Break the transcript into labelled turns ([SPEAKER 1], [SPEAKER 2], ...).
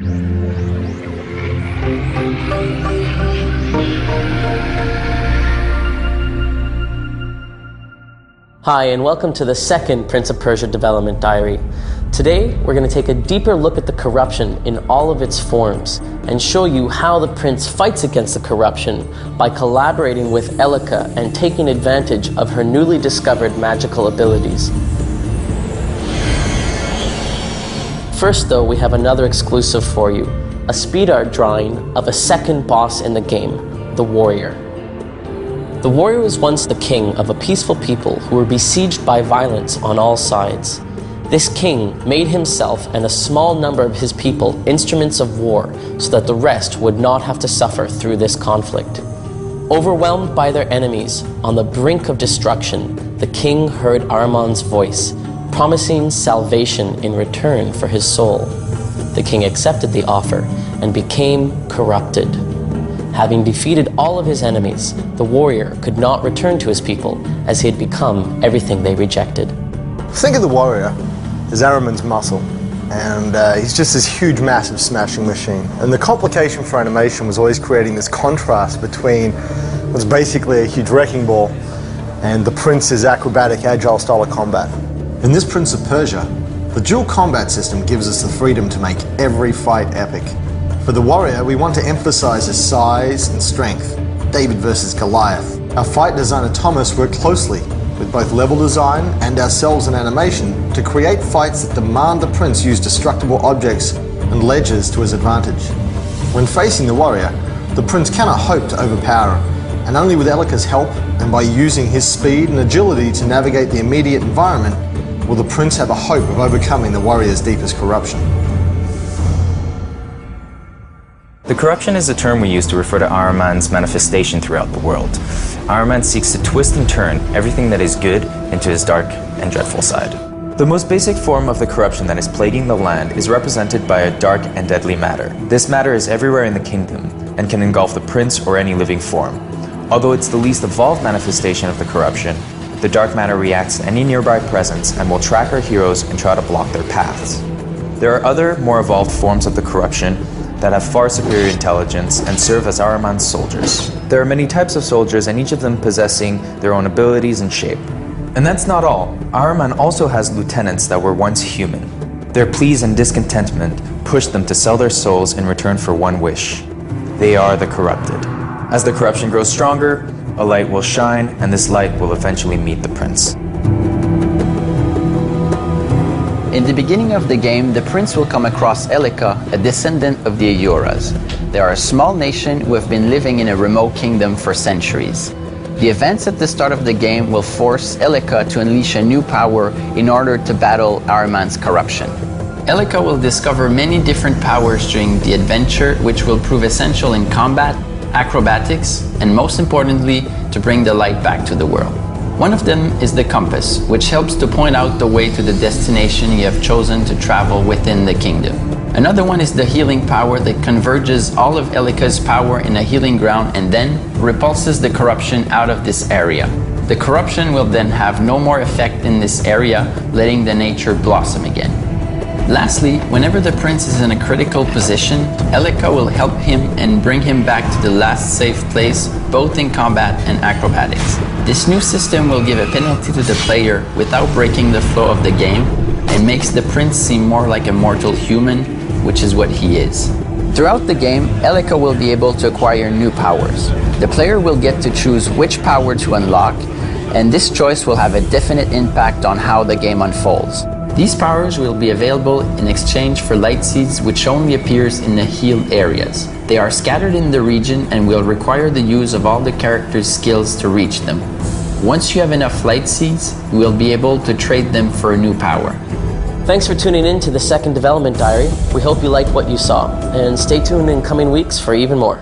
[SPEAKER 1] Hi, and welcome to the second Prince of Persia Development Diary. Today, we're going to take a deeper look at the corruption in all of its forms and show you how the prince fights against the corruption by collaborating with Elika and taking advantage of her newly discovered magical abilities. First though, we have another exclusive for you, a speed art drawing of a second boss in the game, the Warrior. The warrior was once the king of a peaceful people who were besieged by violence on all sides. This king made himself and a small number of his people instruments of war so that the rest would not have to suffer through this conflict. Overwhelmed by their enemies, on the brink of destruction, the king heard Ahriman's voice, promising salvation in return for his soul. The king accepted the offer and became corrupted. Having defeated all of his enemies, the warrior could not return to his people as he had become everything they rejected.
[SPEAKER 2] Think of the warrior as Ahriman's muscle, and he's just this huge, massive smashing machine. And the complication for animation was always creating this contrast between what's basically a huge wrecking ball and the prince's acrobatic, agile style of combat.
[SPEAKER 3] In this Prince of Persia, the dual combat system gives us the freedom to make every fight epic. For the warrior, we want to emphasize his size and strength. David versus Goliath. Our fight designer Thomas worked closely with both level design and ourselves in animation to create fights that demand the prince use destructible objects and ledges to his advantage. When facing the warrior, the prince cannot hope to overpower him, and only with Elika's help and by using his speed and agility to navigate the immediate environment will the prince have a hope of overcoming the warrior's deepest corruption.
[SPEAKER 4] The corruption is a term we use to refer to Ahriman's manifestation throughout the world. Ahriman seeks to twist and turn everything that is good into his dark and dreadful side. The most basic form of the corruption that is plaguing the land is represented by a dark and deadly matter. This matter is everywhere in the kingdom and can engulf the prince or any living form. Although it's the least evolved manifestation of the corruption, the dark matter reacts to any nearby presence and will track our heroes and try to block their paths. There are other, more evolved forms of the corruption that have far superior intelligence and serve as Ahriman's soldiers. There are many types of soldiers, and each of them possessing their own abilities and shape. And that's not all. Ahriman also has lieutenants that were once human. Their pleas and discontentment pushed them to sell their souls in return for one wish. They are the corrupted. As the corruption grows stronger, a light will shine, and this light will eventually meet the prince.
[SPEAKER 5] In the beginning of the game, the prince will come across Elika, a descendant of the Ayoras. They are a small nation who have been living in a remote kingdom for centuries. The events at the start of the game will force Elika to unleash a new power in order to battle Ahriman's corruption. Elika will discover many different powers during the adventure, which will prove essential in combat, acrobatics, and most importantly, to bring the light back to the world. One of them is the compass, which helps to point out the way to the destination you have chosen to travel within the kingdom. Another one is the healing power that converges all of Elika's power in a healing ground and then repulses the corruption out of this area. The corruption will then have no more effect in this area, letting the nature blossom again. Lastly, whenever the prince is in a critical position, Elika will help him and bring him back to the last safe place, both in combat and acrobatics. This new system will give a penalty to the player without breaking the flow of the game and makes the prince seem more like a mortal human, which is what he is. Throughout the game, Elika will be able to acquire new powers. The player will get to choose which power to unlock, and this choice will have a definite impact on how the game unfolds. These powers will be available in exchange for light seeds, which only appears in the healed areas. They are scattered in the region and will require the use of all the characters' skills to reach them. Once you have enough light seeds, you will be able to trade them for a new power.
[SPEAKER 1] Thanks for tuning in to the second development diary. We hope you liked what you saw, and stay tuned in coming weeks for even more.